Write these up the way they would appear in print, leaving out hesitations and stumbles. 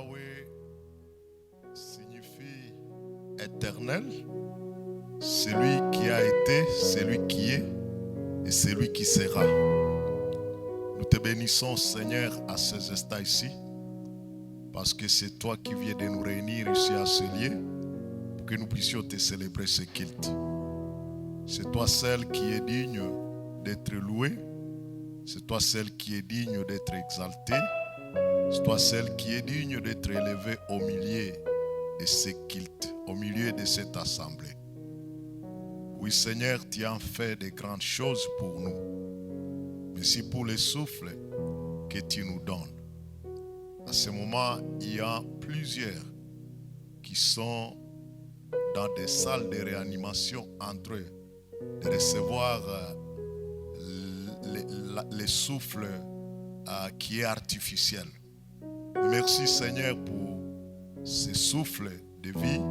Yahweh signifie éternel, celui qui a été, celui qui est et celui qui sera. Nous te bénissons, Seigneur, à ces instants ici, parce que c'est toi qui viens de nous réunir ici à ce lieu pour que nous puissions te célébrer ce culte. C'est toi celle qui est digne d'être louée, c'est toi celle qui est digne d'être exaltée, c'est toi celle qui est digne d'être élevée au milieu de ce culte, au milieu de cette assemblée. Oui, Seigneur, tu as fait de grandes choses pour nous. Merci pour le souffle que tu nous donnes. À ce moment, il y a plusieurs qui sont dans des salles de réanimation en train de recevoir le souffle qui est artificiel. Merci, Seigneur, pour ce souffle de vie,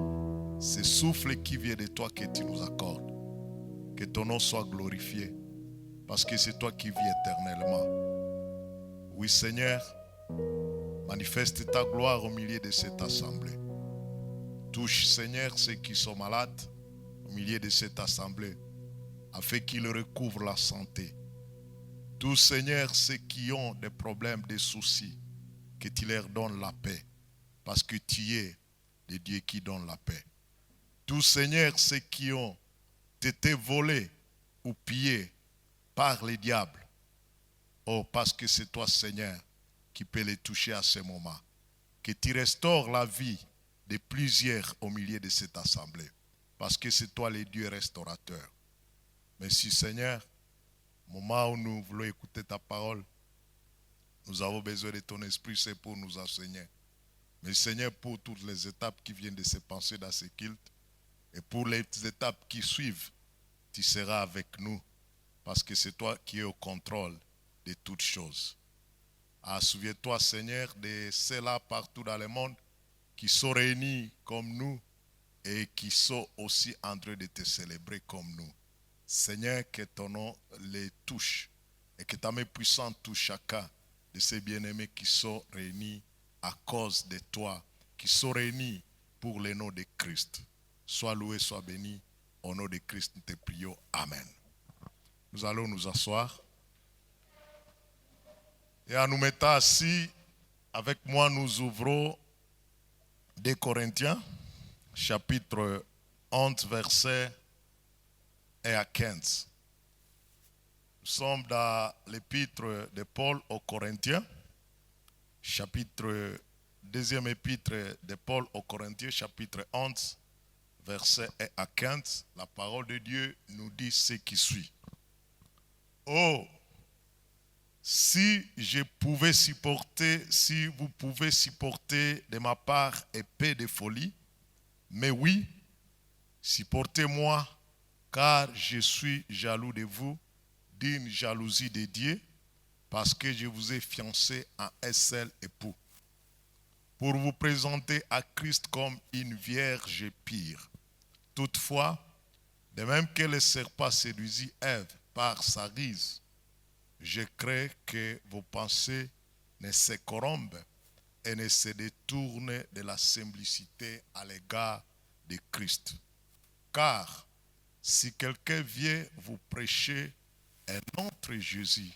ce souffle qui vient de toi que tu nous accordes. Que ton nom soit glorifié, parce que c'est toi qui vis éternellement. Oui, Seigneur, manifeste ta gloire au milieu de cette assemblée. Touche, Seigneur, ceux qui sont malades au milieu de cette assemblée, afin qu'ils recouvrent la santé. Touche, Seigneur, ceux qui ont des problèmes, des soucis, que tu leur donnes la paix, parce que tu es le Dieu qui donne la paix. Touche, Seigneur, ceux qui ont été volés ou pillés par les diables. Oh, parce que c'est toi, Seigneur, qui peux les toucher à ce moment. Que tu restaures la vie de plusieurs au milieu de cette assemblée. Parce que c'est toi le Dieu restaurateur. Merci, Seigneur. Au moment où nous voulons écouter ta parole, nous avons besoin de ton esprit, c'est pour nous enseigner. Mais Seigneur, pour toutes les étapes qui viennent de se passer dans ce culte, et pour les étapes qui suivent, tu seras avec nous, parce que c'est toi qui es au contrôle de toutes choses. Souviens-toi, Seigneur, de ceux-là partout dans le monde qui sont réunis comme nous et qui sont aussi en train de te célébrer comme nous. Seigneur, que ton nom les touche et que ta main puissante touche chacun de ces bien-aimés qui sont réunis à cause de toi, qui sont réunis pour le nom de Christ. Sois loué, sois béni. Au nom de Christ, nous te prions. Amen. Nous allons nous asseoir. Et en nous mettant assis, avec moi, nous ouvrons 2 Corinthiens, chapitre 11, verset 1 à 15. Nous sommes dans l'épître de Paul aux Corinthiens, deuxième épître de Paul aux Corinthiens, chapitre 11, verset 1 à 15. La parole de Dieu nous dit ce qui suit. Oh, si vous pouvez supporter de ma part épée de folie, mais oui, supportez-moi, car je suis jaloux de vous, d'une jalousie de Dieu, parce que je vous ai fiancé en un seul époux, pour vous présenter à Christ comme une vierge pure. Toutefois, de même que le serpent séduisit Ève par sa ruse, je crains que vos pensées ne se corrompent et ne se détournent de la simplicité à l'égard de Christ. Car si quelqu'un vient vous prêcher un autre Jésus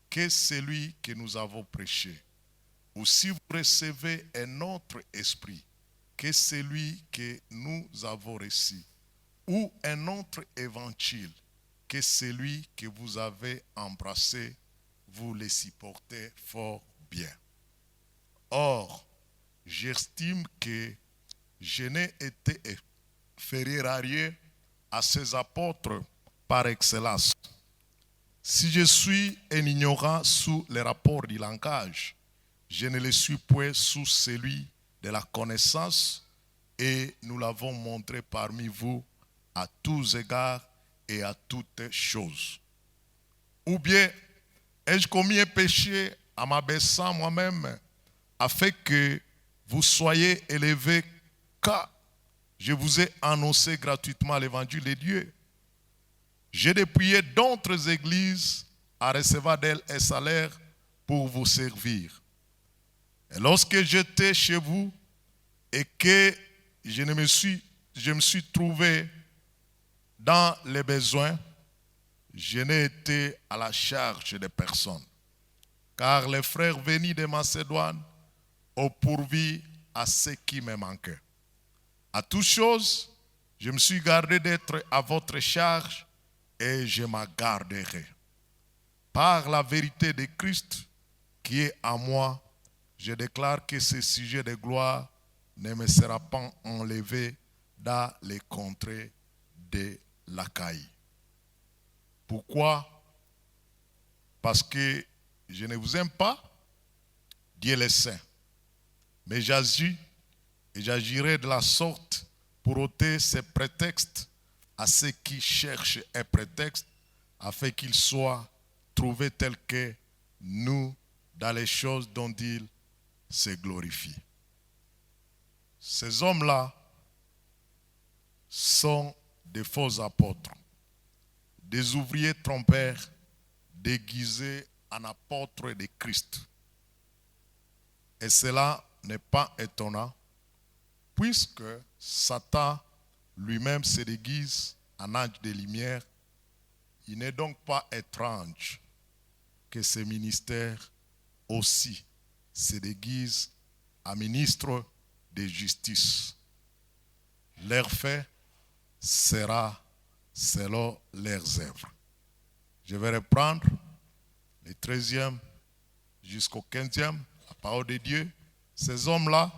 que celui que nous avons prêché, ou si vous recevez un autre esprit que celui que nous avons reçu, ou un autre évangile que celui que vous avez embrassé, vous le supportez fort bien. Or, j'estime que je n'ai été inférieur à rien à ces apôtres par excellence. Si je suis un ignorant sous les rapports du langage, je ne le suis point sous celui de la connaissance, et nous l'avons montré parmi vous à tous égards et à toutes choses. Ou bien, ai-je commis un péché en m'abaissant moi-même, afin que vous soyez élevés, car je vous ai annoncé gratuitement l'évangile de Dieu. J'ai dépouillé d'autres églises à recevoir d'elles un salaire pour vous servir. Et lorsque j'étais chez vous et que je me suis trouvé dans les besoins, je n'ai été à la charge de personne. Car les frères venus de Macédoine ont pourvu à ce qui me manquait. À toute chose, je me suis gardé d'être à votre charge et je m'en garderai. Par la vérité de Christ qui est en moi, je déclare que ce sujet de gloire ne me sera pas enlevé dans les contrées de l'Achaïe. Pourquoi? Parce que je ne vous aime pas, Dieu le sait. Mais j'agis et j'agirai de la sorte pour ôter ces prétextes à ceux qui cherchent un prétexte afin qu'ils soient trouvés tels que nous dans les choses dont ils se glorifient. Ces hommes-là sont des faux apôtres, des ouvriers trompeurs déguisés en apôtres de Christ. Et cela n'est pas étonnant, puisque Satan lui-même se déguise en ange de lumière. Il n'est donc pas étrange que ce ministère aussi se déguise en ministre de justice. Leur fait sera selon leurs œuvres. Je vais reprendre le 13e jusqu'au 15e, la parole de Dieu. Ces hommes-là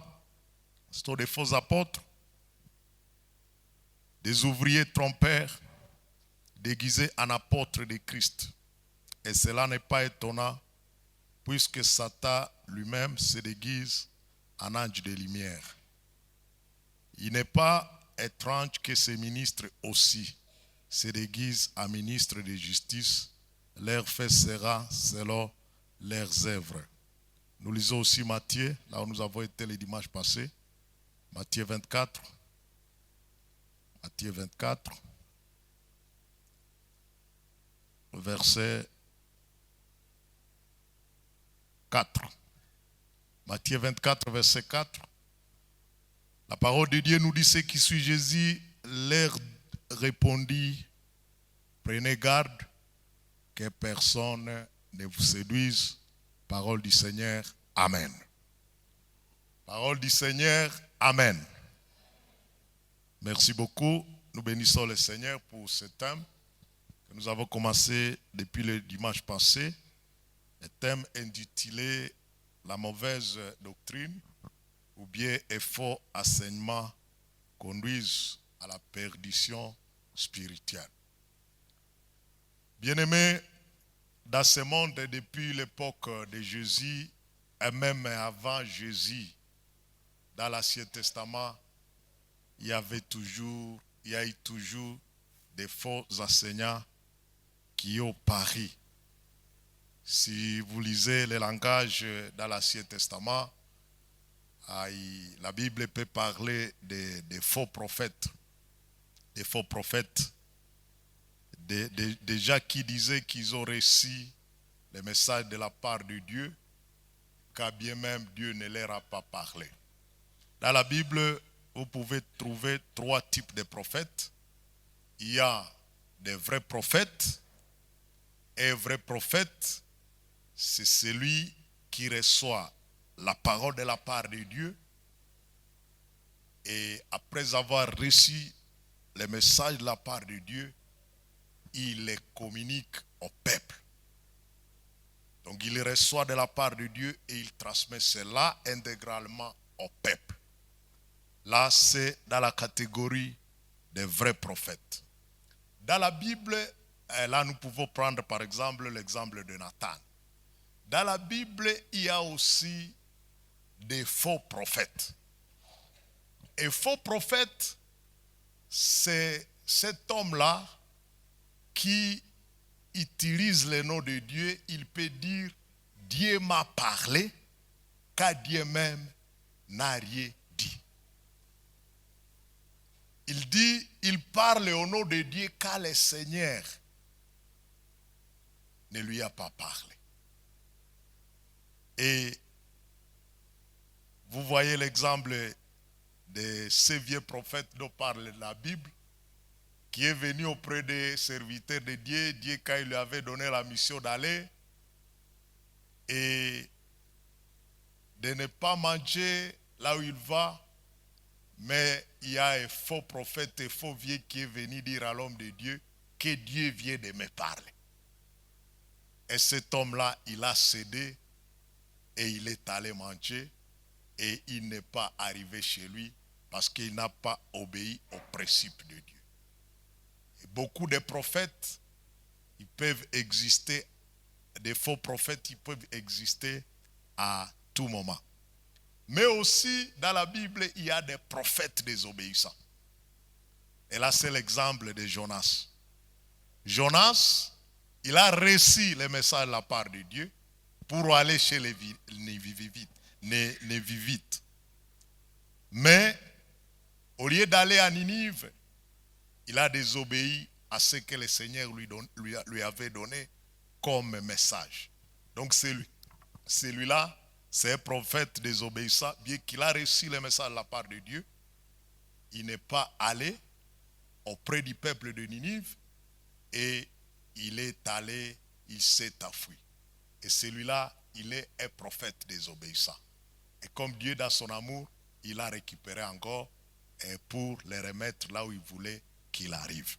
sont des faux apôtres, des ouvriers trompeurs, déguisés en apôtres de Christ. Et cela n'est pas étonnant, puisque Satan lui-même se déguise en ange de lumière. Il n'est pas étrange que ces ministres aussi se déguisent en ministres de justice. Leur fait sera selon leurs œuvres. Nous lisons aussi Matthieu, là où nous avons été le dimanche passé. Matthieu 24. Matthieu 24. Verset 4. Matthieu 24, verset 4. La parole de Dieu nous dit: ce qui suit Jésus leur répondit: prenez garde que personne ne vous séduise. Parole du Seigneur, Amen. Parole du Seigneur, Amen. Merci beaucoup. Nous bénissons le Seigneur pour ce thème que nous avons commencé depuis le dimanche passé. Le thème intitulé La mauvaise doctrine ou bien un faux enseignement conduisent à la perdition spirituelle. Bien-aimés, dans ce monde, depuis l'époque de Jésus et même avant Jésus, dans l'Ancien Testament, il y a eu toujours des faux enseignants qui ont paru. Si vous lisez le langage dans l'Ancien Testament, la Bible peut parler de faux prophètes. Des faux prophètes. Des gens qui disaient qu'ils ont reçu le message de la part de Dieu, quand bien même Dieu ne leur a pas parlé. Dans la Bible, vous pouvez trouver 3 types de prophètes. Il y a des vrais prophètes. Et un vrai prophète, c'est celui qui reçoit la parole de la part de Dieu et après avoir reçu le message de la part de Dieu, il les communique au peuple. Donc il reçoit de la part de Dieu et il transmet cela intégralement au peuple. Là, c'est dans la catégorie des vrais prophètes. Dans la Bible, là nous pouvons prendre par exemple l'exemple de Nathan. Dans la Bible, il y a aussi des faux prophètes. Et faux prophète, c'est cet homme-là qui utilise le nom de Dieu. Il peut dire: Dieu m'a parlé, car Dieu même n'a rien dit. Il dit, il parle au nom de Dieu, car le Seigneur ne lui a pas parlé. Et Vous voyez l'exemple de ce vieux prophète dont parle la Bible, qui est venu auprès des serviteurs de Dieu. Dieu, quand il lui avait donné la mission d'aller et de ne pas manger là où il va, mais il y a un faux prophète et faux vieux qui est venu dire à l'homme de Dieu que Dieu vient de me parler. Et cet homme-là, il a cédé et il est allé manger et il n'est pas arrivé chez lui parce qu'il n'a pas obéi aux principes de Dieu. Et beaucoup de prophètes, ils peuvent exister, des faux prophètes, ils peuvent exister à tout moment. Mais aussi, dans la Bible, il y a des prophètes désobéissants. Et là, c'est l'exemple de Jonas. Jonas, il a reçu le message de la part de Dieu pour aller chez les Névivites. Mais, au lieu d'aller à Ninive, il a désobéi à ce que le Seigneur lui avait donné comme message. Donc, celui-là, c'est un prophète désobéissant, bien qu'il a reçu le message de la part de Dieu. Il n'est pas allé auprès du peuple de Ninive et il est allé, il s'est enfui. Et celui-là, il est un prophète désobéissant. Et comme Dieu, dans son amour, il a récupéré encore pour le remettre là où il voulait qu'il arrive.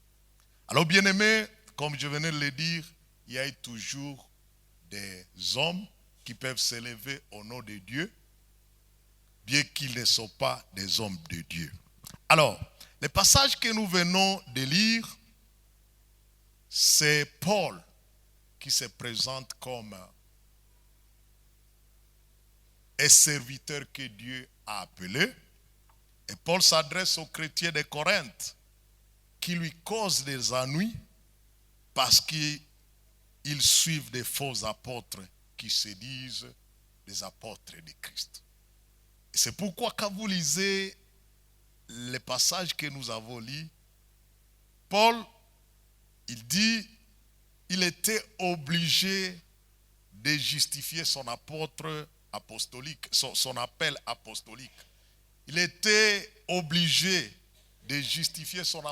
Alors, bien-aimés, comme je venais de le dire, il y a toujours des hommes qui peuvent s'élever au nom de Dieu, bien qu'ils ne soient pas des hommes de Dieu. Alors, le passage que nous venons de lire, c'est Paul qui se présente comme un serviteur que Dieu a appelé. Et Paul s'adresse aux chrétiens de Corinthe qui lui causent des ennuis parce qu'ils suivent des faux apôtres qui se disent des apôtres de Christ. Et c'est pourquoi quand vous lisez les passages que nous avons lus, Paul, il dit, il était obligé de justifier son apôtre apostolique, son appel apostolique. Il était obligé de justifier son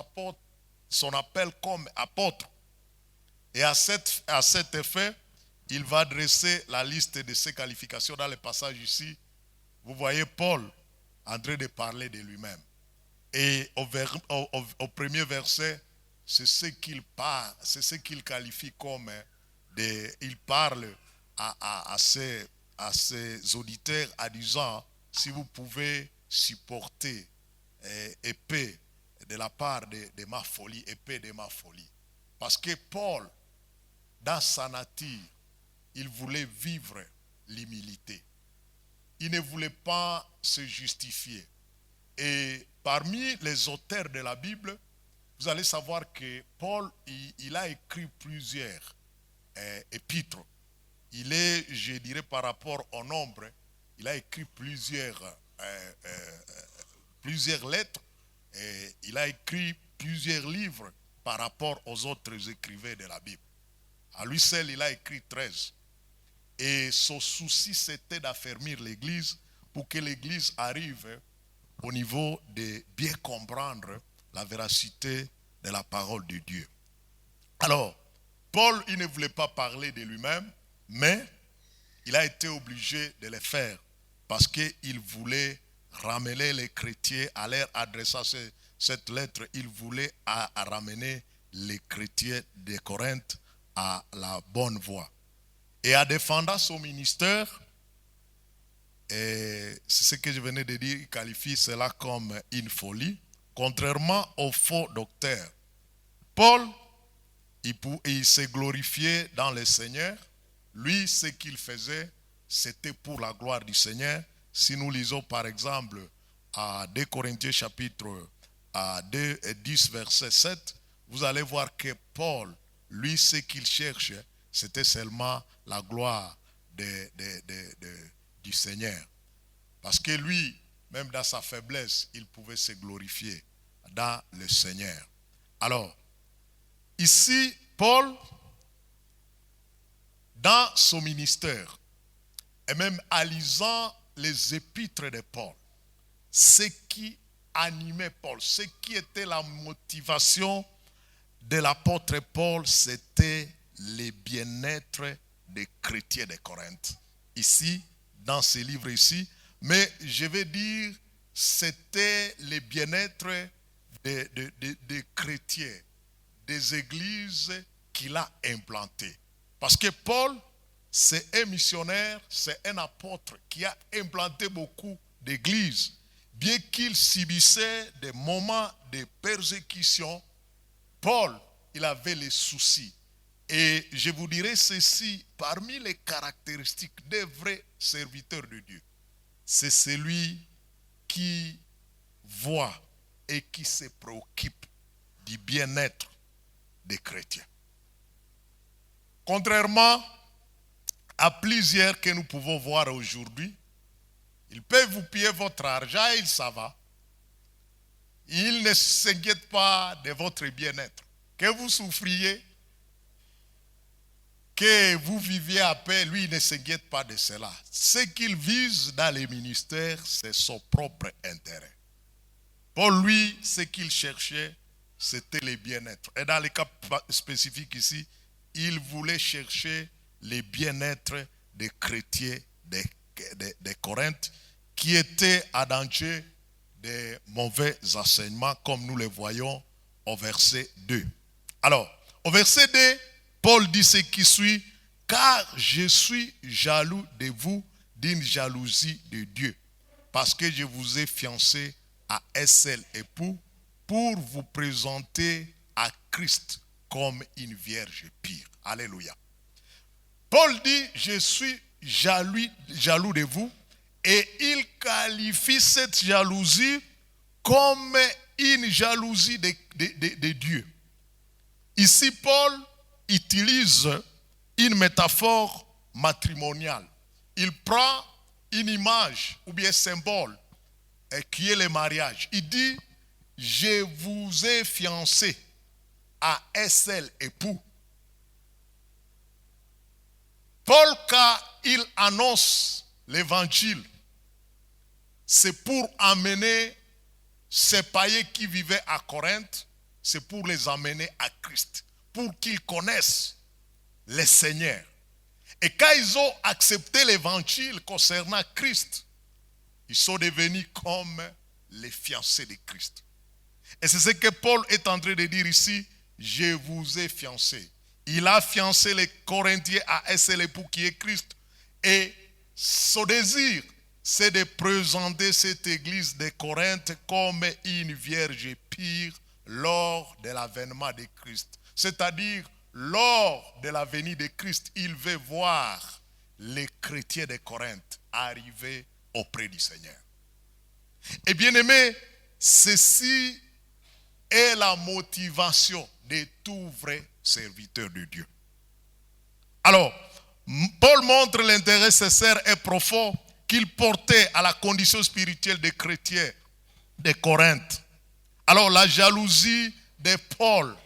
appel comme apôtre. Et à cet effet, il va dresser la liste de ses qualifications dans le passage ici. Vous voyez Paul en train de parler de lui-même. Et au premier verset, c'est ce qu'il qualifie comme il parle à ses auditeurs en disant, si vous pouvez supporter épée de la part de ma folie, épée de ma folie. Parce que Paul, dans sa nature, il voulait vivre l'humilité. Il ne voulait pas se justifier. Et parmi les auteurs de la Bible, vous allez savoir que Paul, il a écrit plusieurs épîtres. Il est, je dirais par rapport au nombre, il a écrit plusieurs lettres. Et il a écrit plusieurs livres par rapport aux autres écrivains de la Bible. À lui seul, il a écrit 13. Et son souci, c'était d'affermir l'Église pour que l'Église arrive au niveau de bien comprendre la véracité de la parole de Dieu. Alors, Paul, il ne voulait pas parler de lui-même, mais il a été obligé de le faire parce qu'il voulait ramener les chrétiens à leur adressant cette lettre. Il voulait ramener les chrétiens de Corinthe à la bonne voie. Et en défendant son ministère, et c'est ce que je venais de dire, il qualifie cela comme une folie, contrairement aux faux docteurs. Paul, il s'est glorifié dans le Seigneur. Lui, ce qu'il faisait, c'était pour la gloire du Seigneur. Si nous lisons par exemple à 2 Corinthiens chapitre 10 verset 7, vous allez voir que Paul, lui, ce qu'il cherche, c'était seulement la gloire du Seigneur. Parce que lui, même dans sa faiblesse, il pouvait se glorifier dans le Seigneur. Alors, ici, Paul, dans son ministère, et même en lisant les épîtres de Paul, ce qui animait Paul, ce qui était la motivation de l'apôtre Paul, c'était le bien-être des chrétiens de Corinthe. Ici, dans ce livre ici, mais je vais dire, c'était le bien-être des chrétiens, des églises qu'il a implantées. Parce que Paul, c'est un missionnaire, c'est un apôtre qui a implanté beaucoup d'églises. Bien qu'il subissait des moments de persécution, Paul, il avait les soucis. Et je vous dirai ceci, parmi les caractéristiques des vrais serviteurs de Dieu, c'est celui qui voit et qui se préoccupe du bien-être des chrétiens. Contrairement à plusieurs que nous pouvons voir aujourd'hui, ils peuvent vous piller votre argent et ça va. Ils ne s'inquiètent pas de votre bien-être. Que vous souffriez, que vous viviez à paix, lui, il ne s'inquiète pas de cela. Ce qu'il vise dans les ministères, c'est son propre intérêt. Pour lui, ce qu'il cherchait, c'était le bien-être. Et dans le cas spécifique ici, il voulait chercher le bien-être des chrétiens de Corinthe qui étaient en danger de mauvais enseignements, comme nous le voyons au verset 2. Alors, au verset 2, Paul dit ce qui suit, « Car je suis jaloux de vous d'une jalousie de Dieu, parce que je vous ai fiancé à un seul époux pour vous présenter à Christ comme une vierge pure. » Alléluia. Paul dit, je suis jaloux de vous, et il qualifie cette jalousie comme une jalousie de Dieu. Ici, Paul utilise une métaphore matrimoniale. Il prend une image ou bien symbole qui est le mariage. Il dit, je vous ai fiancé à un seul époux. Paul, quand il annonce l'évangile, c'est pour amener ces païens qui vivaient à Corinthe, c'est pour les amener à Christ, pour qu'ils connaissent le Seigneur. Et quand ils ont accepté l'évangile concernant Christ, ils sont devenus comme les fiancés de Christ. Et c'est ce que Paul est en train de dire ici, je vous ai fiancé. Il a fiancé les Corinthiens à un seul époux qui est Christ. Et son désir, c'est de présenter cette église de Corinthe comme une vierge pure lors de l'avènement de Christ. C'est-à-dire, lors de la venue de Christ, il veut voir les chrétiens de Corinthe arriver auprès du Seigneur. Et bien aimé, ceci est la motivation de tout vrai serviteur de Dieu. Alors, Paul montre l'intérêt sincère et profond qu'il portait à la condition spirituelle des chrétiens de Corinthe. Alors, la jalousie de Paul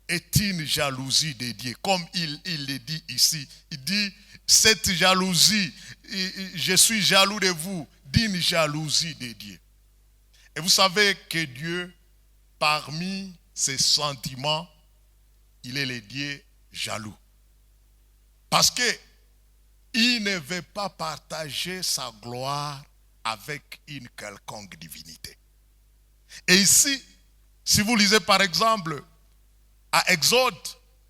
est une jalousie de Dieu, comme il le dit ici. Il dit, cette jalousie, je suis jaloux de vous, d'une jalousie de Dieu. Et vous savez que Dieu, parmi ses sentiments, il est le Dieu jaloux. Parce qu'il ne veut pas partager sa gloire avec une quelconque divinité. Et ici, si vous lisez par exemple à Exode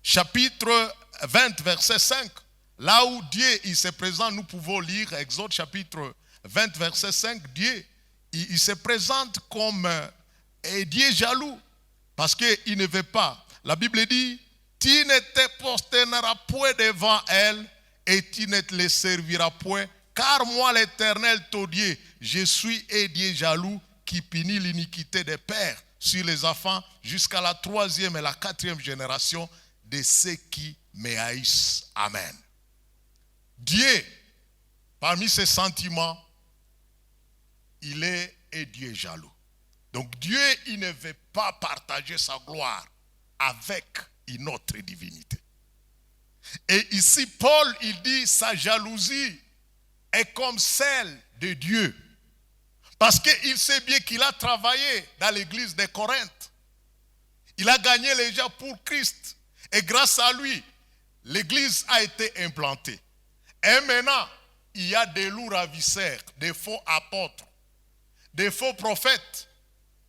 chapitre 20 verset 5, là où Dieu il se présente, nous pouvons lire Exode chapitre 20 verset 5, Dieu il se présente comme un Dieu jaloux parce qu'il ne veut pas. La Bible dit, tu ne te prosterneras point devant elle et tu ne te les serviras point, car moi l'Éternel ton Dieu, je suis un Dieu jaloux qui punit l'iniquité des pères sur les enfants jusqu'à la 3e et la 4e génération de ceux qui me haïssent. Amen. Dieu, parmi ses sentiments, il est un Dieu jaloux. Donc Dieu, il ne veut pas partager sa gloire avec une autre divinité. Et ici, Paul, il dit sa jalousie est comme celle de Dieu. Parce qu'il sait bien qu'il a travaillé dans l'église de Corinthe. Il a gagné les gens pour Christ. Et grâce à lui, l'église a été implantée. Et maintenant, il y a des loups ravisseurs, des faux apôtres, des faux prophètes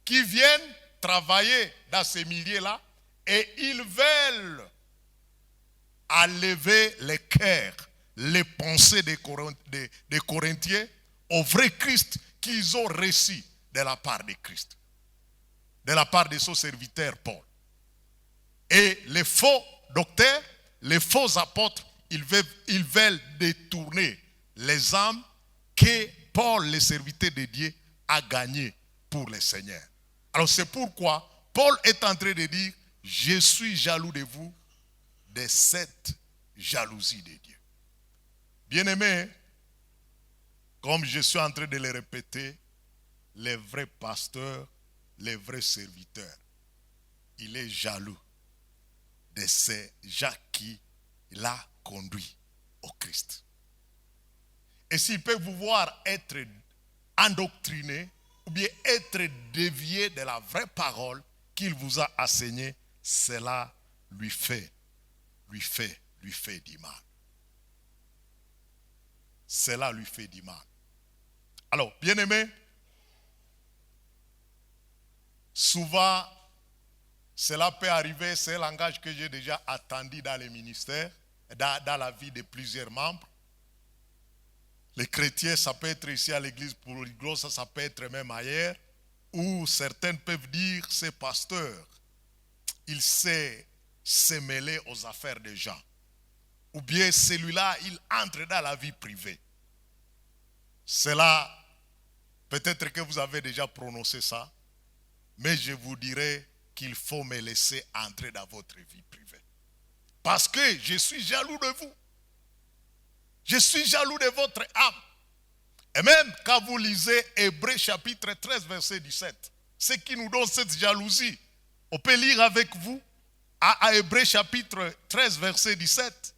qui viennent travailler dans ces milieux-là et ils veulent enlever les cœurs, les pensées des Corinthiens au vrai Christ qu'ils ont reçu de la part de Christ, de la part de son serviteur Paul. Et les faux docteurs, les faux apôtres, ils veulent détourner les âmes que Paul, le serviteur de Dieu, a gagnées pour le Seigneur. Alors c'est pourquoi Paul est en train de dire, je suis jaloux de vous, de cette jalousie de Dieu. Bien-aimés, comme je suis en train de le répéter, les vrais pasteurs, les vrais serviteurs, il est jaloux de ces gens qui l'a conduit au Christ. Et s'il peut vous voir être endoctriné ou bien être dévié de la vraie parole qu'il vous a enseignée, cela lui fait du mal. Cela lui fait du mal. Alors, bien-aimés, souvent, cela peut arriver, c'est un langage que j'ai déjà entendu dans les ministères, dans la vie de plusieurs membres. Les chrétiens, ça peut être ici à l'église pour l'Église, ça peut être même ailleurs, où certains peuvent dire, ce pasteur, il sait se mêler aux affaires des gens. Ou bien celui-là, il entre dans la vie privée. Cela, peut-être que vous avez déjà prononcé ça, mais je vous dirai qu'il faut me laisser entrer dans votre vie privée. Parce que je suis jaloux de vous. Je suis jaloux de votre âme. Et même quand vous lisez Hébreux chapitre 13, verset 17, ce qui nous donne cette jalousie, on peut lire avec vous à Hébreux chapitre 13, verset 17.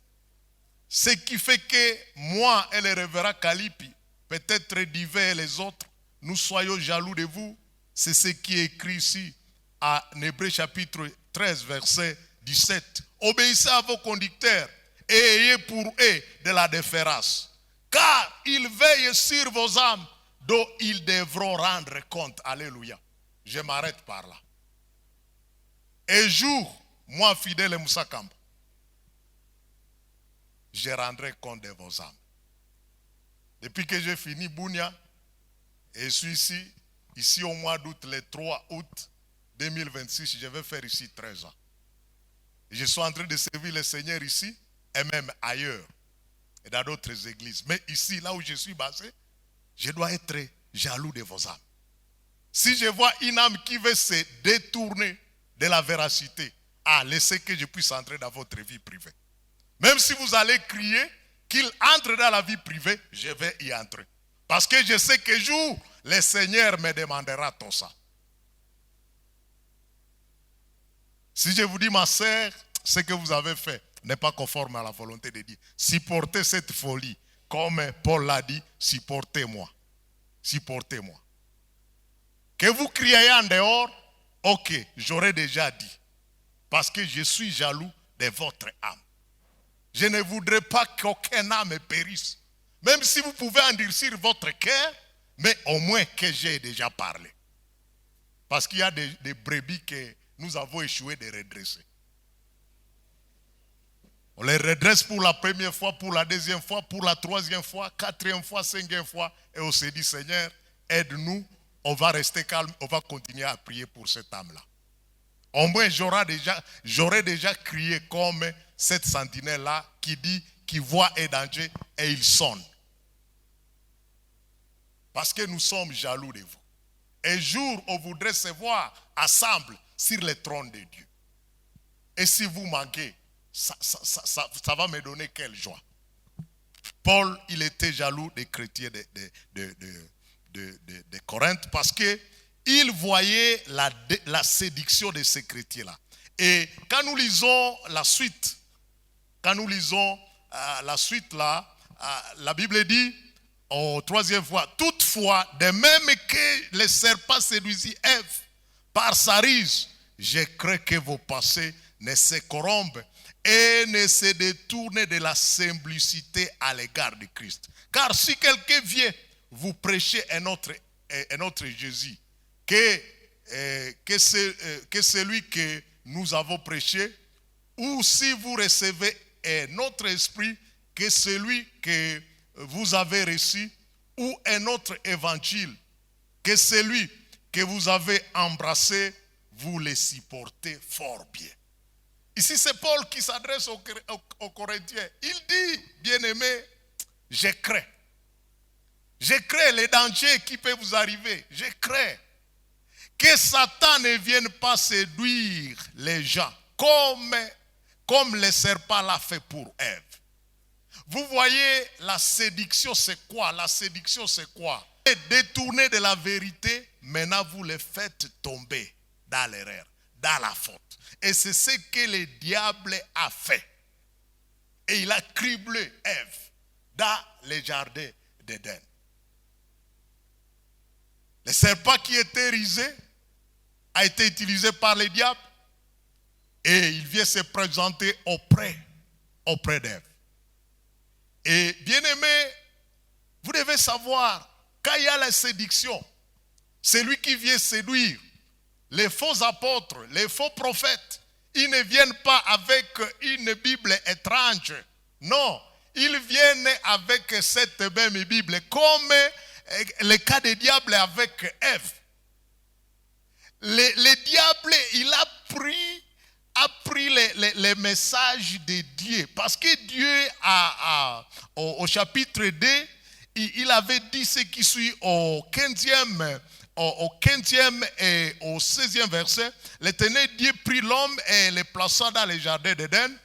Ce qui fait que moi et le révérend Calipi, peut-être divers et les autres, nous soyons jaloux de vous, c'est ce qui est écrit ici à Hébreux chapitre 13, verset 17. Obéissez à vos conducteurs et ayez pour eux de la déférence, car ils veillent sur vos âmes dont ils devront rendre compte. Alléluia. Je m'arrête par là. Un jour, moi fidèle et Moussa Kamba, je rendrai compte de vos âmes. Depuis que j'ai fini Bounia, et je suis ici au mois d'août, le 3 août 2026, je vais faire ici 13 ans. Je suis en train de servir le Seigneur ici, et même ailleurs, et dans d'autres églises. Mais ici, là où je suis basé, je dois être jaloux de vos âmes. Si je vois une âme qui veut se détourner de la véracité, laissez que je puisse entrer dans votre vie privée. Même si vous allez crier qu'il entre dans la vie privée, je vais y entrer. Parce que je sais que jour, le Seigneur me demandera tout ça. Si je vous dis, ma sœur, ce que vous avez fait n'est pas conforme à la volonté de Dieu, supportez cette folie. Comme Paul l'a dit, supportez-moi. Supportez-moi. Que vous criez en dehors, ok, j'aurais déjà dit. Parce que je suis jaloux de votre âme. Je ne voudrais pas qu'aucun âme périsse. Même si vous pouvez endurcir votre cœur, mais au moins que j'ai déjà parlé. Parce qu'il y a des brebis que nous avons échoué de redresser. On les redresse pour la première fois, pour la deuxième fois, pour la troisième fois, quatrième fois, cinquième fois. Et on se dit, Seigneur, aide-nous. On va rester calme, on va continuer à prier pour cette âme-là. Au moins, j'aurais déjà crié comme cette sentinelle-là qui dit, qui voit un danger et il sonne. Parce que nous sommes jaloux de vous. Un jour, on voudrait se voir ensemble sur le trône de Dieu. Et si vous manquez, ça va me donner quelle joie. Paul, il était jaloux des chrétiens de Corinthe parce qu'il voyait la séduction de ces chrétiens-là. Et quand nous lisons la suite, la Bible dit, troisième fois, toutefois, de même que le serpent séduisit Ève par sa ruse, je crains que vos pensées ne se corrompent et ne se détournent de la simplicité à l'égard de Christ. Car si quelqu'un vient vous prêcher un autre Jésus, que celui que nous avons prêché, ou si vous recevez un autre esprit que celui que vous avez reçu, ou un autre évangile que celui que vous avez embrassé, vous le supportez fort bien. Ici, c'est Paul qui s'adresse aux Corinthiens. Il dit, bien-aimés, je crains. Je crains les dangers qui peuvent vous arriver. Je crains que Satan ne vienne pas séduire les gens comme le serpent l'a fait pour Ève. Vous voyez, la séduction, c'est quoi? La séduction, c'est quoi? Détourner de la vérité, maintenant vous le faites tomber dans l'erreur, dans la faute. Et c'est ce que le diable a fait. Et il a criblé Ève dans le jardin d'Éden. Le serpent qui était risé a été utilisé par le diable et il vient se présenter auprès d'Ève. Et bien aimé, vous devez savoir, quand il y a la séduction, c'est lui qui vient séduire. Les faux apôtres, les faux prophètes, ils ne viennent pas avec une Bible étrange. Non, ils viennent avec cette même Bible, comme le cas du diable avec Ève. Le diable, il a pris les messages de Dieu. Parce que Dieu, au chapitre 2, il avait dit ce qui suit au 15e et au 16e verset. L'Éternel Dieu prit l'homme et le plaça dans le jardin d'Éden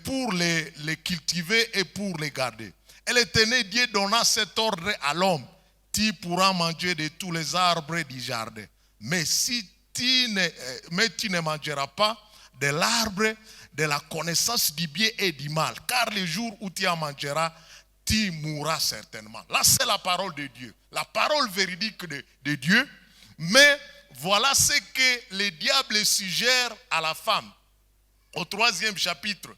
pour les cultiver et pour les garder. Et l'Éternel Dieu donna cet ordre à l'homme: tu pourras manger de tous les arbres du jardin. Mais tu ne mangeras pas de l'arbre de la connaissance du bien et du mal. Car le jour où tu en mangeras, tu mourras certainement. Là, c'est la parole de Dieu. La parole véridique de Dieu. Mais voilà ce que le diable suggère à la femme. Au 3e chapitre.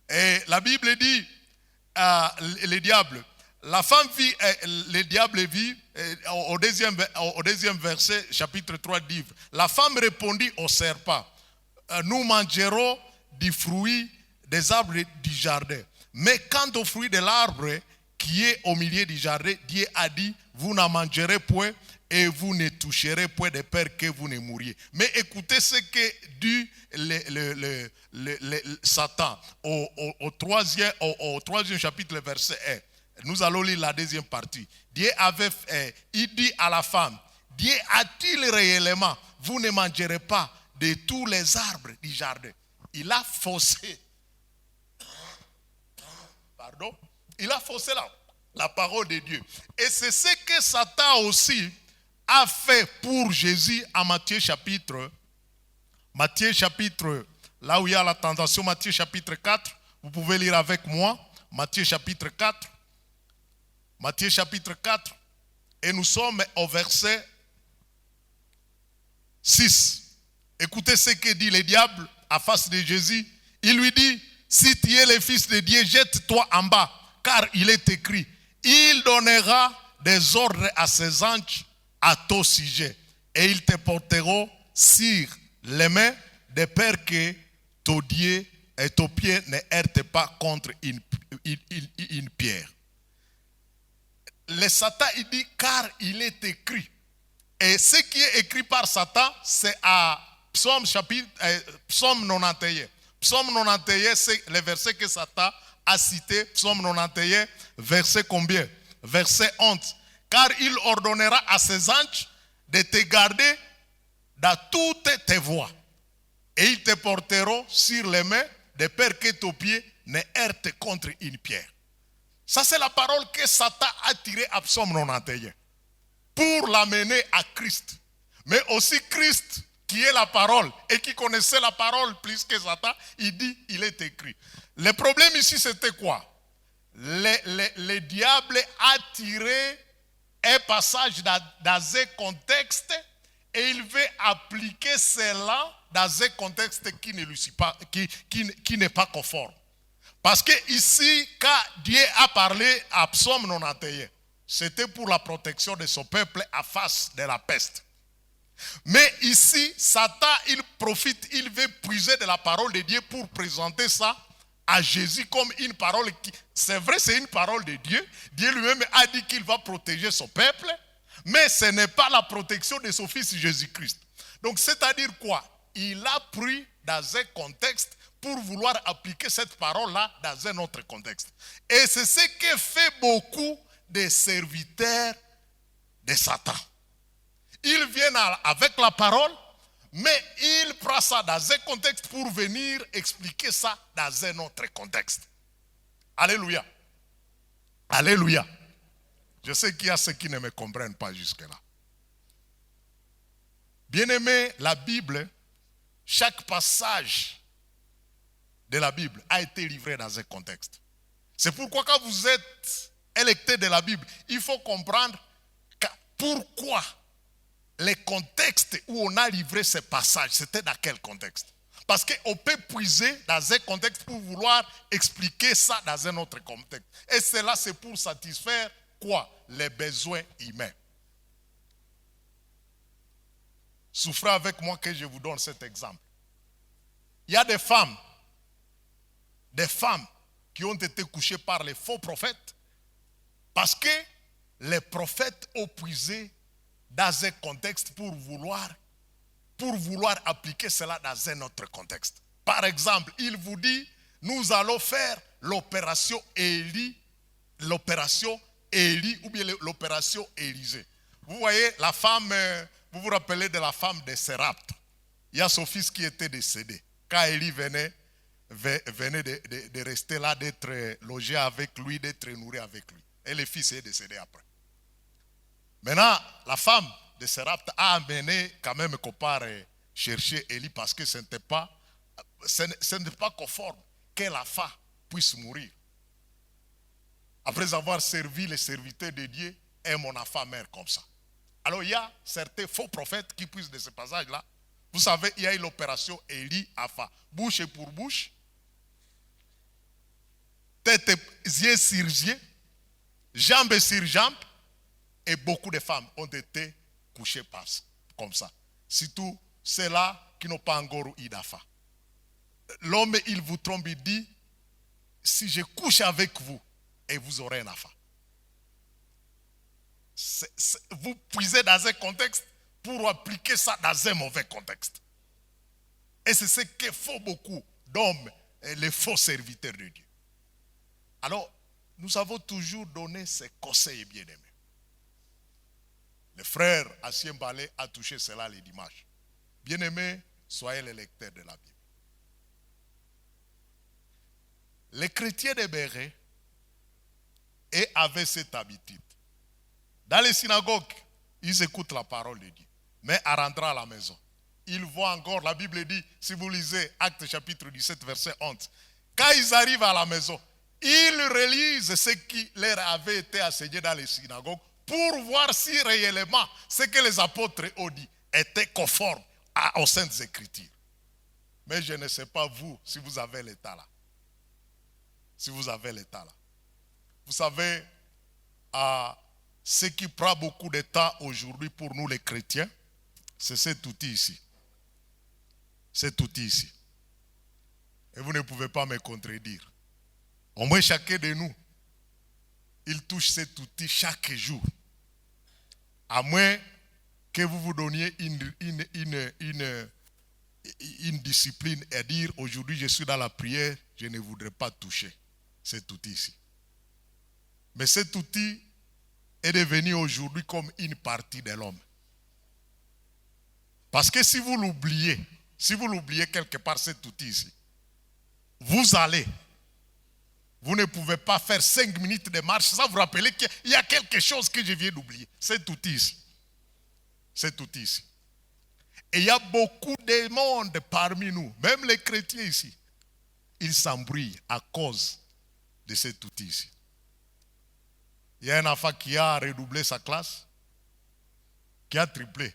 Et la Bible dit, le diable, la femme vit, le diable vit, au deuxième verset, chapitre 3 dit, la femme répondit au serpent: nous mangerons du fruit des arbres du jardin. Mais quant au fruit de l'arbre qui est au milieu du jardin, Dieu a dit: vous n'en mangerez point et vous ne toucherez point de peur que vous ne mouriez. Mais écoutez ce que dit Satan au 3e chapitre, verset 1. Nous allons lire la deuxième partie. Dieu il dit à la femme: Dieu a-t-il réellement, vous ne mangerez pas de tous les arbres du jardin? Il a faussé. Pardon? Il a faussé la parole de Dieu. Et c'est ce que Satan aussi a fait pour Jésus à Matthieu chapitre, là où il y a la tentation, Matthieu chapitre 4. Vous pouvez lire avec moi, Matthieu chapitre 4. Matthieu chapitre 4. Et nous sommes au verset 6. Écoutez ce que dit le diable à face de Jésus. Il lui dit: si tu es le fils de Dieu, jette-toi en bas, car il est écrit: il donnera des ordres à ses anges à ton sujet, et ils te porteront sur les mains, de peur que ton pied ne heurte pas contre une pierre. Le Satan, il dit: car il est écrit. Et ce qui est écrit par Satan, c'est à Psaume 91. Psaume 91, c'est le verset que Satan a cité. Psaume 91, verset combien? Verset 11. Car il ordonnera à ses anges de te garder dans toutes tes voies. Et ils te porteront sur les mains, de peur que ton pied ne heurte contre une pierre. Ça, c'est la parole que Satan a tirée à Psaume 91 pour l'amener à Christ. Mais aussi Christ, qui est la parole et qui connaissait la parole plus que Satan, il dit: il est écrit. Le problème ici, c'était quoi? le diable a tiré un passage dans un contexte et il veut appliquer cela dans un contexte qui ne lui suit pas, qui n'est pas conforme. Parce que ici, quand Dieu a parlé à Psaume 91, c'était pour la protection de son peuple à face de la peste. Mais ici, Satan, il profite, il veut puiser de la parole de Dieu pour présenter ça à Jésus comme une parole qui, c'est vrai, c'est une parole de Dieu. Dieu lui-même a dit qu'il va protéger son peuple, mais ce n'est pas la protection de son fils Jésus-Christ. Donc, c'est-à-dire quoi? Il a pris dans un contexte pour vouloir appliquer cette parole-là dans un autre contexte. Et c'est ce que fait beaucoup de serviteurs de Satan. Ils viennent avec la parole, mais ils prennent ça dans un contexte pour venir expliquer ça dans un autre contexte. Alléluia. Alléluia. Je sais qu'il y a ceux qui ne me comprennent pas jusque-là. Bien-aimé, la Bible, chaque passage de la Bible a été livré dans un contexte. C'est pourquoi quand vous êtes électé de la Bible, il faut comprendre pourquoi les contextes où on a livré ces passages, c'était dans quel contexte? Parce qu'on peut puiser dans un contexte pour vouloir expliquer ça dans un autre contexte. Et cela, c'est pour satisfaire quoi? Les besoins humains. Souffrez avec moi que je vous donne cet exemple. Il y a des femmes qui ont été couchées par les faux prophètes parce que les prophètes ont puisé dans un contexte pour vouloir appliquer cela dans un autre contexte. Par exemple, il vous dit, nous allons faire l'opération Élie ou bien l'opération Élisée. Vous voyez, la femme, vous vous rappelez de la femme de Sérapte. Il y a son fils qui était décédé. Quand Élie venait de rester là, d'être logé avec lui, d'être nourri avec lui. Et le fils est décédé après. Maintenant, la femme de Sérapte a amené quand même Copar chercher Élie parce que ce n'était pas conforme que la femme puisse mourir. Après avoir servi les serviteurs de Dieu, et mon enfant meurt comme ça. Alors il y a certains faux prophètes qui puissent de ce passage-là. Vous savez, il y a eu l'opération Élie-Apha. Bouche pour bouche, tête et yeux sur yeux, jambes sur jambes. Et beaucoup de femmes ont été couchées comme ça. Surtout ceux-là qui n'ont pas encore eu d'enfant. L'homme, il vous trompe, il dit, si je couche avec vous, et vous aurez un enfant. Vous puisez dans un contexte pour appliquer ça dans un mauvais contexte. Et c'est ce que font beaucoup d'hommes, les faux serviteurs de Dieu. Alors, nous avons toujours donné ces conseils bien-aimés. Le frère Assien Balé a touché cela les dimanches. Bien-aimés, soyez les lecteurs de la Bible. Les chrétiens de Béret avaient cette habitude. Dans les synagogues, ils écoutent la parole de Dieu. Mais en rentrant à la maison, ils voient encore, la Bible dit, si vous lisez Actes chapitre 17, verset 11, quand ils arrivent à la maison, ils relisent ce qui leur avait été enseigné dans les synagogues pour voir si réellement ce que les apôtres ont dit était conforme aux Saintes Écritures. Mais je ne sais pas vous, si vous avez l'état là. Si vous avez l'état là. Vous savez, ce qui prend beaucoup de temps aujourd'hui pour nous les chrétiens, c'est cet outil ici. Cet outil ici. Et vous ne pouvez pas me contredire. Au moins chacun de nous, il touche cet outil chaque jour. À moins que vous vous donniez une discipline et dire aujourd'hui je suis dans la prière, je ne voudrais pas toucher cet outil ici. Mais cet outil est devenu aujourd'hui comme une partie de l'homme. Parce que si vous l'oubliez quelque part cet outil ici, vous ne pouvez pas faire 5 minutes de marche sans vous rappeler qu'il y a quelque chose que je viens d'oublier. Cet outil ici. Cet outil ici. Et il y a beaucoup de monde parmi nous, même les chrétiens ici. Ils s'embrouillent à cause de cet outil ici. Il y a un enfant qui a redoublé sa classe, qui a triplé.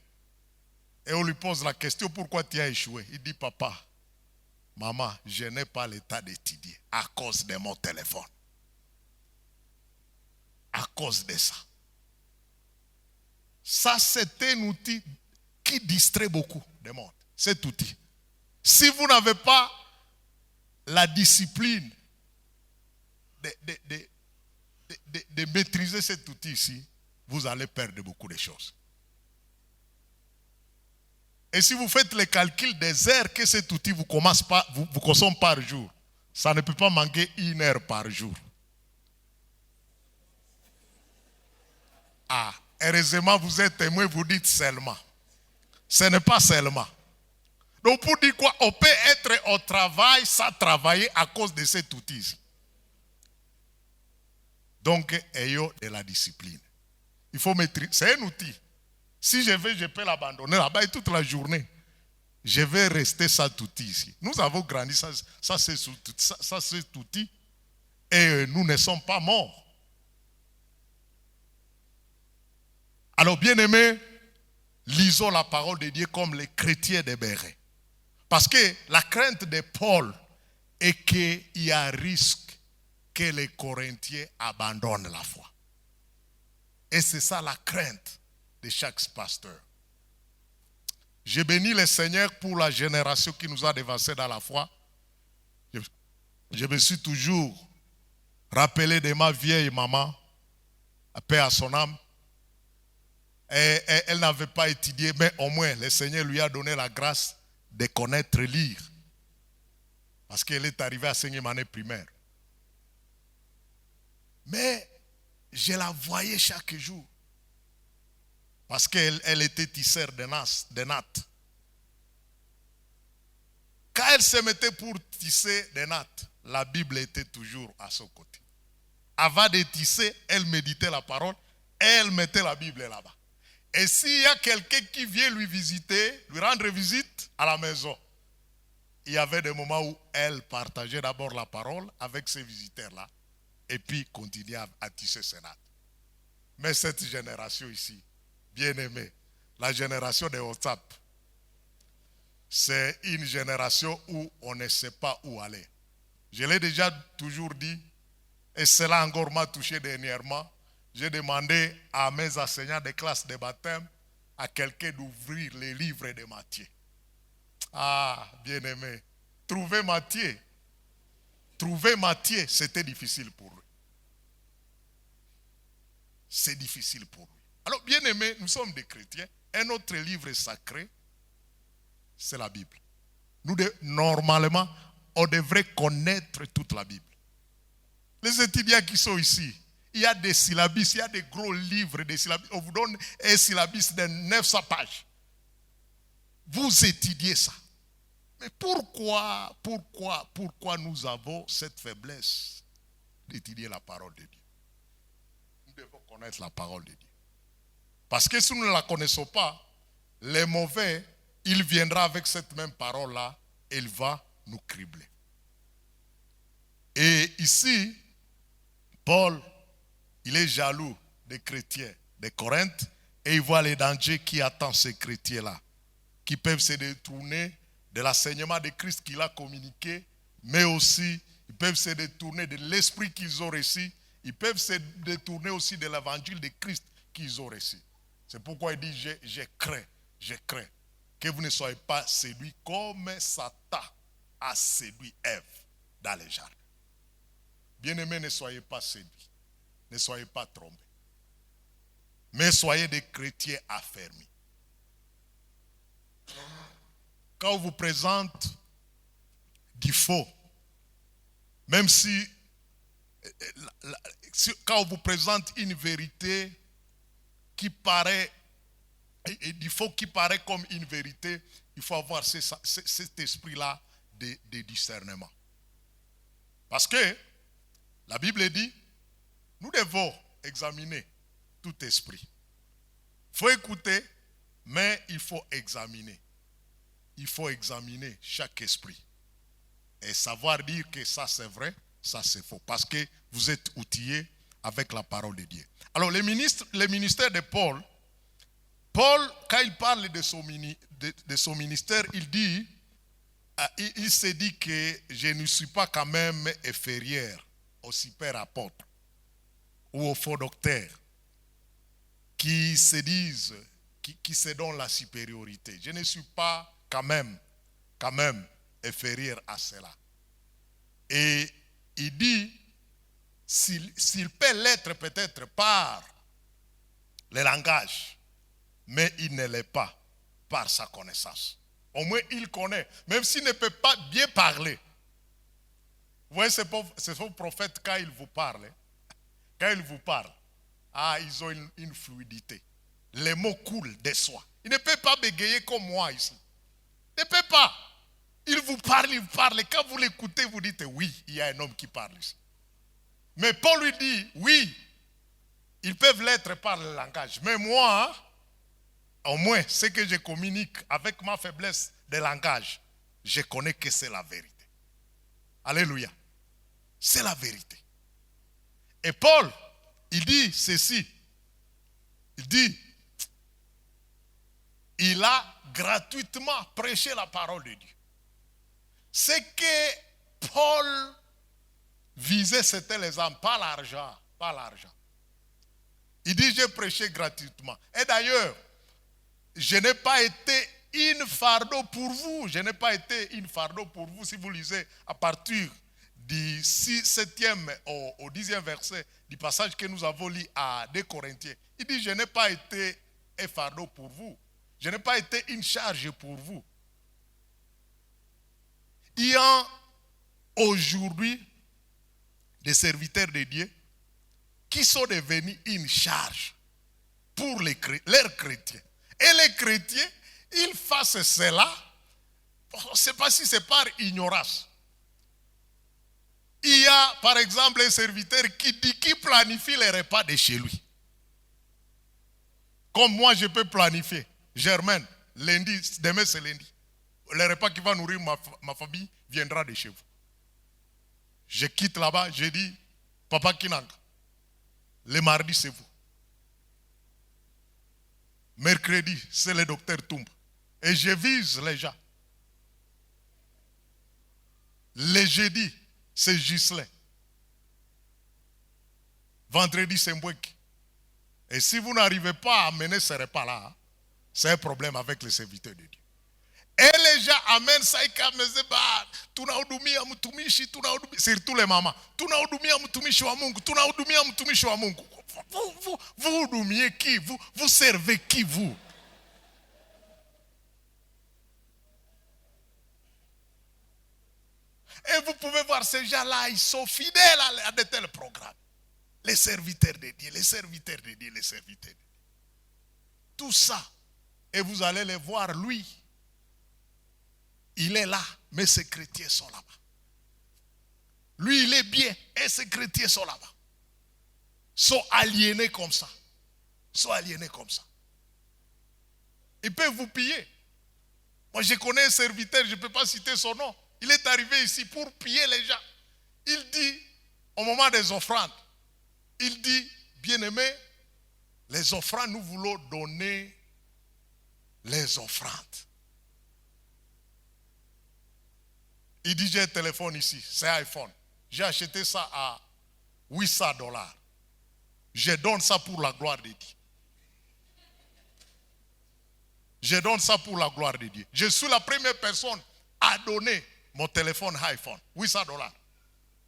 Et on lui pose la question, pourquoi tu as échoué? Il dit, papa, maman, je n'ai pas l'état d'étudier à cause de mon téléphone. À cause de ça. Ça, c'est un outil qui distrait beaucoup de monde. Cet outil. Si vous n'avez pas la discipline de maîtriser cet outil ici, vous allez perdre beaucoup de choses. Et si vous faites le calcul des heures que cet outil vous consomme par jour, ça ne peut pas manquer 1 heure par jour. Ah, heureusement vous êtes témoin, vous dites seulement. Ce n'est pas seulement. Donc pour dire quoi, on peut être au travail sans travailler à cause de cet outil. Donc, ayons de la discipline. Il faut maîtriser. C'est un outil. Si je peux l'abandonner là-bas et toute la journée. Je vais rester sans outil ici. Nous avons grandi ça c'est outil. Et nous ne sommes pas morts. Alors, bien-aimés, lisons la parole de Dieu comme les chrétiens des Bérets. Parce que la crainte de Paul est qu'il y a risque que les Corinthiens abandonnent la foi. Et c'est ça la crainte de chaque pasteur. Je bénis le Seigneur pour la génération qui nous a dévancés dans la foi. Je me suis toujours rappelé de ma vieille maman, paix à son âme. Et elle n'avait pas étudié, mais au moins le Seigneur lui a donné la grâce de connaître lire. Parce qu'elle est arrivée à 5e année primaire. Mais je la voyais chaque jour. Parce qu'elle était tisseur de nattes. Quand elle se mettait pour tisser des nattes, la Bible était toujours à son côté. Avant de tisser, elle méditait la parole et elle mettait la Bible là-bas. Et s'il y a quelqu'un qui vient lui visiter, lui rendre visite à la maison, il y avait des moments où elle partageait d'abord la parole avec ces visiteurs-là et puis continuait à tisser ses nattes. Mais cette génération ici, bien aimée, la génération de WhatsApp, c'est une génération où on ne sait pas où aller. Je l'ai déjà toujours dit, et cela encore m'a touché dernièrement. J'ai demandé à mes enseignants de classe de baptême, à quelqu'un d'ouvrir les livres de Matthieu. Ah, bien aimé, trouver Matthieu, c'était difficile pour lui. C'est difficile pour lui. Alors, bien aimé, nous sommes des chrétiens. Un autre livre sacré, c'est la Bible. Normalement, on devrait connaître toute la Bible. Les étudiants qui sont ici, il y a des syllabus, il y a des gros livres de syllabus. On vous donne un syllabus de 900 pages. Vous étudiez ça. Mais pourquoi nous avons cette faiblesse d'étudier la parole de Dieu? Nous devons connaître la parole de Dieu. Parce que si nous ne la connaissons pas, les mauvais, il viendra avec cette même parole-là et il va nous cribler. Et ici, Paul, il est jaloux des chrétiens de Corinthe et il voit les dangers qui attendent ces chrétiens-là, qui peuvent se détourner de l'enseignement de Christ qu'il a communiqué, mais aussi, ils peuvent se détourner de l'esprit qu'ils ont reçu, ils peuvent se détourner aussi de l'évangile de Christ qu'ils ont reçu. C'est pourquoi il dit, je crains que vous ne soyez pas séduits comme Satan a séduit Ève dans les jardins. Bien-aimés, ne soyez pas séduits. Ne soyez pas trompés. Mais soyez des chrétiens affermis. Quand on vous présente du faux, même si quand on vous présente une vérité qui paraît, et du faux qui paraît comme une vérité, il faut avoir cet esprit-là de discernement. Parce que la Bible dit, nous devons examiner tout esprit. Il faut écouter, mais il faut examiner. Il faut examiner chaque esprit. Et savoir dire que ça c'est vrai, ça c'est faux. Parce que vous êtes outillés avec la parole de Dieu. Alors, le ministère de Paul, quand il parle de son ministère, il se dit que je ne suis pas quand même inférieur aux super apôtres ou aux faux docteurs qui se disent, qui se donnent la supériorité. Je ne suis pas quand même inférieur à cela. Et il dit, s'il peut l'être peut-être par le langage, mais il ne l'est pas par sa connaissance. Au moins, il connaît, même s'il ne peut pas bien parler. Vous voyez, ces faux prophètes, quand ils vous parlent, ils ont une fluidité. Les mots coulent de soi. Il ne peut pas bégayer comme moi ici. Il ne peut pas. Il vous parle. Quand vous l'écoutez, vous dites, oui, il y a un homme qui parle ici. Mais Paul lui dit, oui, ils peuvent l'être par le langage. Mais moi, au moins, ce que je communique avec ma faiblesse de langage, je connais que c'est la vérité. Alléluia. C'est la vérité. Et Paul, il dit ceci. Il dit, il a gratuitement prêché la parole de Dieu. Ce que Paul visait, c'était les âmes, pas l'argent. Il dit, j'ai prêché gratuitement. Et d'ailleurs, je n'ai pas été une fardeau pour vous. Je n'ai pas été une fardeau pour vous. Si vous lisez à partir du 7e au 10e verset du passage que nous avons lu à 2 Corinthiens, il dit, je n'ai pas été un fardeau pour vous. Je n'ai pas été une charge pour vous. Il y a aujourd'hui des serviteurs de Dieu qui sont devenus une charge pour leurs chrétiens. Et les chrétiens, ils fassent cela, je ne sais pas si c'est par ignorance. Il y a par exemple un serviteur qui planifie les repas de chez lui. Comme moi je peux planifier. Germaine, lundi, demain c'est lundi. Le repas qui va nourrir ma famille viendra de chez vous. Je quitte là-bas, je dis, Papa Kinang, le mardi c'est vous. Mercredi, c'est le docteur Toumba. Et je vise les gens. Le jeudi, c'est Gislain. Vendredi, c'est Mboueki. Et si vous n'arrivez pas à amener ce repas-là, c'est un problème avec les serviteurs de Dieu. Et les gens amènent ça et surtout les mamans. Vous doumiez qui? Vous servez qui vous? Et vous pouvez voir ces gens-là, ils sont fidèles à de tels programmes. Les serviteurs de Dieu, les serviteurs de Dieu, les serviteurs de Dieu. Tout ça. Et vous allez les voir, lui. Il est là, mais ses chrétiens sont là-bas. Lui, il est bien, et ses chrétiens sont là-bas. Sont aliénés comme ça. Ils peuvent vous piller. Moi, je connais un serviteur, je ne peux pas citer son nom. Il est arrivé ici pour piller les gens. Il dit, au moment des offrandes, il dit, bien-aimés, les offrandes, nous voulons donner les offrandes. Il dit, j'ai un téléphone ici, c'est iPhone. J'ai acheté ça à $800. Je donne ça pour la gloire de Dieu. Je donne ça pour la gloire de Dieu. Je suis la première personne à donner mon téléphone iPhone, $800.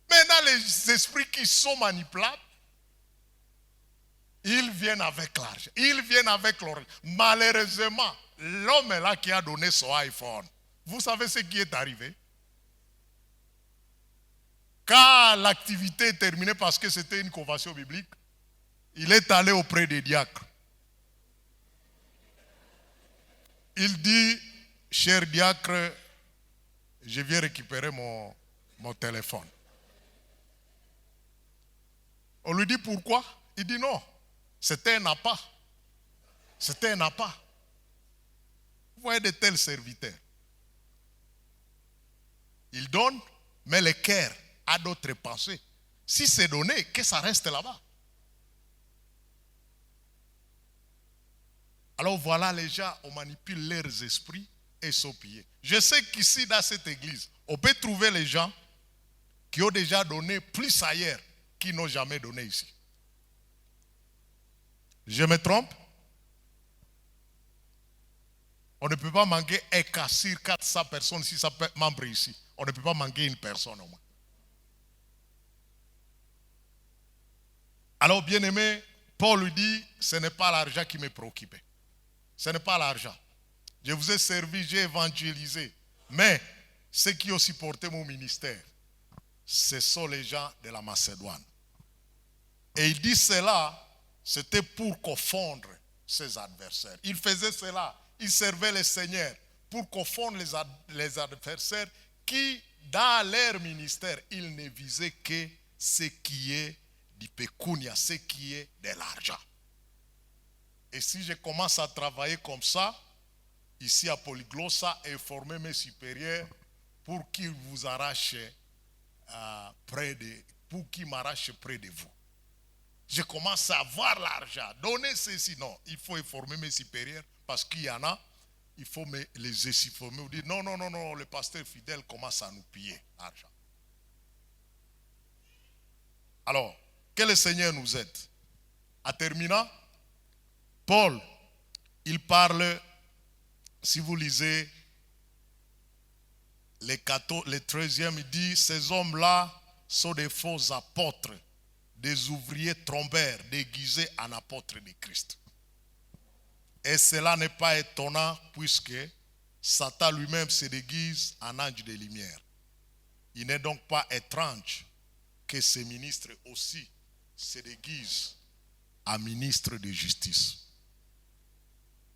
Maintenant, les esprits qui sont manipulables, ils viennent avec l'argent. Ils viennent avec l'oreille. Malheureusement, l'homme là qui a donné son iPhone, vous savez ce qui est arrivé? Quand l'activité est terminée parce que c'était une convention biblique, il est allé auprès des diacres. Il dit, cher diacre, je viens récupérer mon téléphone. On lui dit pourquoi? Il dit non, c'était un appât. C'était un appât. Vous voyez de tels serviteurs. Ils donnent, mais le cœur a d'autres pensées. Si c'est donné, que ça reste là-bas. Alors voilà, les gens, on manipule leurs esprits et sont pillés. Je sais qu'ici, dans cette église, on peut trouver les gens qui ont déjà donné plus ailleurs qu'ils n'ont jamais donné ici. Je me trompe? On ne peut pas manquer un cas sur 400 personnes, 600 membres ici. On ne peut pas manquer une personne au moins. Alors, bien aimé, Paul lui dit, ce n'est pas l'argent qui me préoccupait. Ce n'est pas l'argent. Je vous ai servi, j'ai évangélisé. Mais ceux qui ont supporté mon ministère, ce sont les gens de la Macédoine. Et il dit cela, c'était pour confondre ses adversaires. Il faisait cela, il servait le Seigneur pour confondre les adversaires qui, dans leur ministère, ils ne visaient que ce qui est du pécunia, ce qui est de l'argent. Et si je commence à travailler comme ça, ici à Polyglossa, et former mes supérieurs pour qu'ils vous arrachent pour qu'ils m'arrachent près de vous. Je commence à avoir l'argent, donner ceci. Non, il faut informer mes supérieurs parce qu'il y en a, il faut les informer. Dire non, le pasteur fidèle commence à nous piller l'argent. Alors, que le Seigneur nous aide. En terminant, Paul, il parle, si vous lisez le 13e, il dit, ces hommes-là sont des faux apôtres, des ouvriers trompeurs déguisés en apôtres de Christ. Et cela n'est pas étonnant puisque Satan lui-même se déguise en ange de lumière. Il n'est donc pas étrange que ces ministres aussi se déguisent en ministres de justice.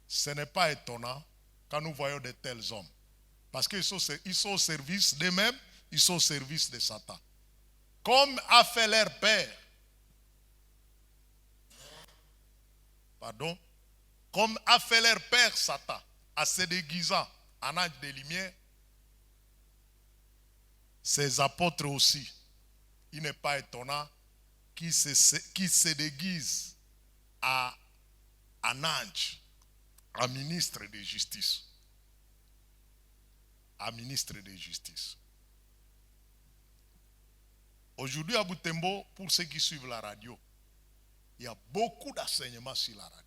Ce n'est pas étonnant quand nous voyons de tels hommes. Parce qu'ils sont au service d'eux-mêmes, ils sont au service de Satan. Comme a fait leur père. Comme a fait leur père Satan, en se déguisant en ange de lumière, ces apôtres aussi, il n'est pas étonnant qu'ils se déguisent en ange, en ministre de justice. En ministre de justice. Aujourd'hui à Butembo, pour ceux qui suivent la radio, il y a beaucoup d'enseignements sur la radio.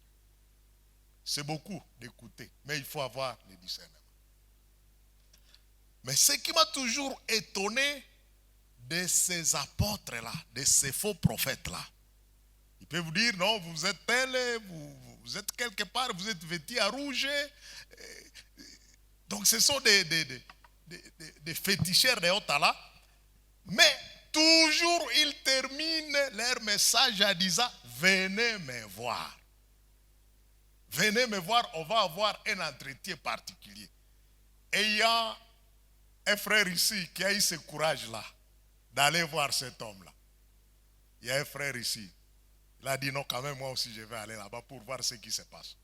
C'est beaucoup d'écouter, mais il faut avoir le discernement. Mais ce qui m'a toujours étonné de ces apôtres-là, de ces faux prophètes-là, ils peuvent vous dire, non, vous êtes tel, vous êtes quelque part, vous êtes vêtis à rouge. Donc ce sont des féticheurs de haut talent. Mais toujours ils terminent leur message en disant, venez me voir. Venez me voir, on va avoir un entretien particulier. Et il y a un frère ici qui a eu ce courage-là d'aller voir cet homme-là. Il y a un frère ici. Il a dit non, quand même, moi aussi je vais aller là-bas pour voir ce qui se passe.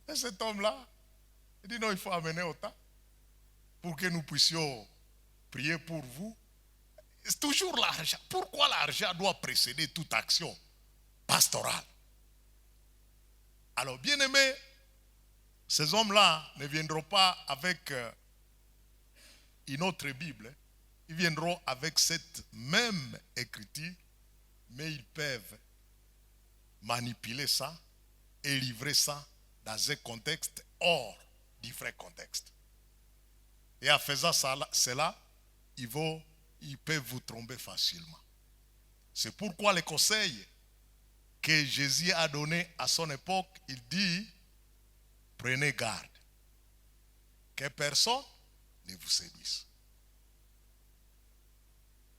Et cet homme-là, il dit non, il faut amener autant pour que nous puissions prier pour vous. C'est toujours l'argent. Pourquoi l'argent doit précéder toute action pastorale? Alors, bien aimés, ces hommes-là ne viendront pas avec une autre Bible. Ils viendront avec cette même écriture, mais ils peuvent manipuler ça et livrer ça dans un contexte hors du vrai contexte. Et en faisant cela, ils peuvent vous tromper facilement. C'est pourquoi le conseil que Jésus a donné à son époque, il dit, prenez garde que personne ne vous séduise.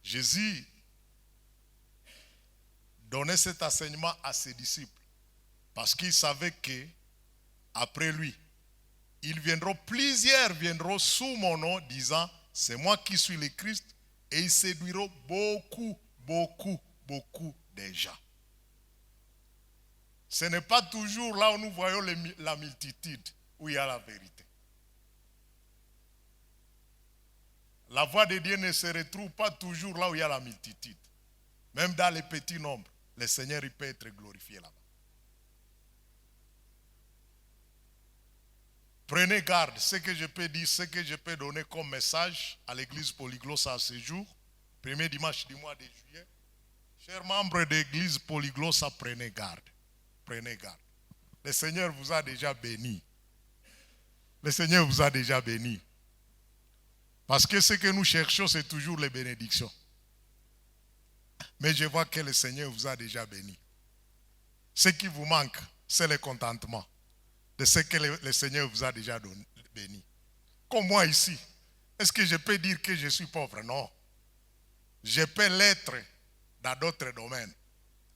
Jésus donnait cet enseignement à ses disciples parce qu'il savait que après lui, plusieurs viendront sous mon nom disant, c'est moi qui suis le Christ, et ils séduiront beaucoup de gens. Ce n'est pas toujours là où nous voyons la multitude où il y a la vérité. La voix de Dieu ne se retrouve pas toujours là où il y a la multitude. Même dans les petits nombres, le Seigneur il peut être glorifié là-bas. Prenez garde, ce que je peux dire, ce que je peux donner comme message à l'église Polyglotte à ce jour, premier dimanche du mois de juillet. Chers membres de l'église Polyglotte, prenez garde. Prenez garde. Le Seigneur vous a déjà béni. Le Seigneur vous a déjà béni. Parce que ce que nous cherchons, c'est toujours les bénédictions. Mais je vois que le Seigneur vous a déjà béni. Ce qui vous manque, c'est le contentement de ce que le Seigneur vous a déjà béni. Comme moi ici, est-ce que je peux dire que je suis pauvre? Non. Je peux l'être dans d'autres domaines,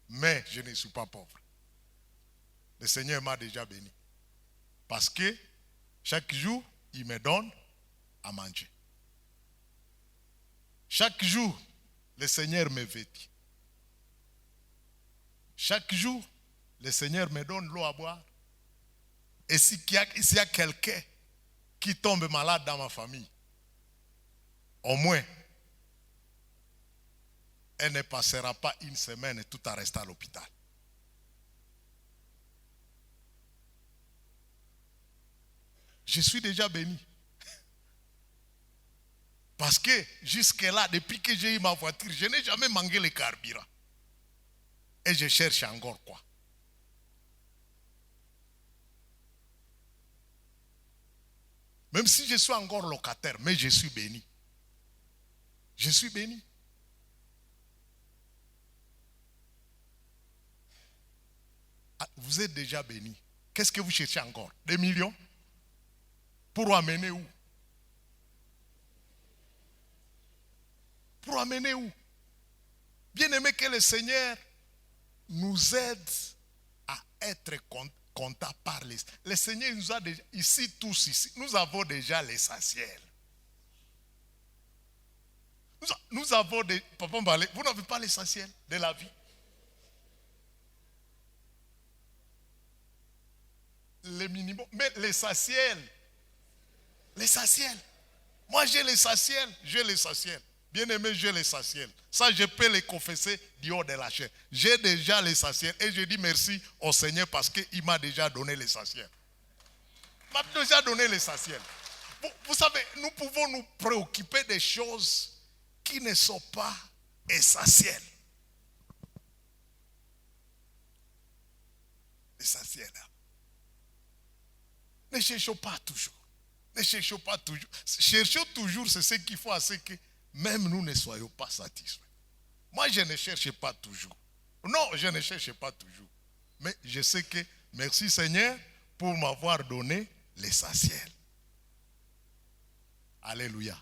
mais je ne suis pas pauvre. Le Seigneur m'a déjà béni. Parce que chaque jour, il me donne à manger. Chaque jour, le Seigneur me vêtit. Chaque jour, le Seigneur me donne l'eau à boire. Et s'il y a quelqu'un qui tombe malade dans ma famille, au moins, elle ne passera pas une semaine tout à rester à l'hôpital. Je suis déjà béni. Parce que jusque-là, depuis que j'ai eu ma voiture, je n'ai jamais manqué le carburant. Et je cherche encore quoi? Même si je suis encore locataire, mais je suis béni. Je suis béni. Vous êtes déjà béni. Qu'est-ce que vous cherchez encore? Des millions? Pour amener où? Pour amener où? Bien aimé, que le Seigneur nous aide à être comptables par les... Le Seigneur nous a déjà, ici, tous ici, nous avons déjà l'essentiel. Nous avons des... Papa Mbalé, vous n'avez pas l'essentiel de la vie. Le minimum, mais l'essentiel. L'essentiel. Moi j'ai l'essentiel, j'ai l'essentiel. Bien aimé, j'ai l'essentiel. Ça, je peux le confesser du haut de la chair. J'ai déjà l'essentiel. Et je dis merci au Seigneur parce qu'il m'a déjà donné l'essentiel. Il m'a déjà donné l'essentiel. Vous savez, nous pouvons nous préoccuper des choses qui ne sont pas essentielles. L'essentiel. Ne cherchons pas toujours. Ne cherchons pas toujours. Cherchons toujours, c'est ce qu'il faut à ce que même nous ne soyons pas satisfaits. Moi, je ne cherche pas toujours. Non, je ne cherche pas toujours. Mais je sais que, merci Seigneur, pour m'avoir donné l'essentiel. Alléluia.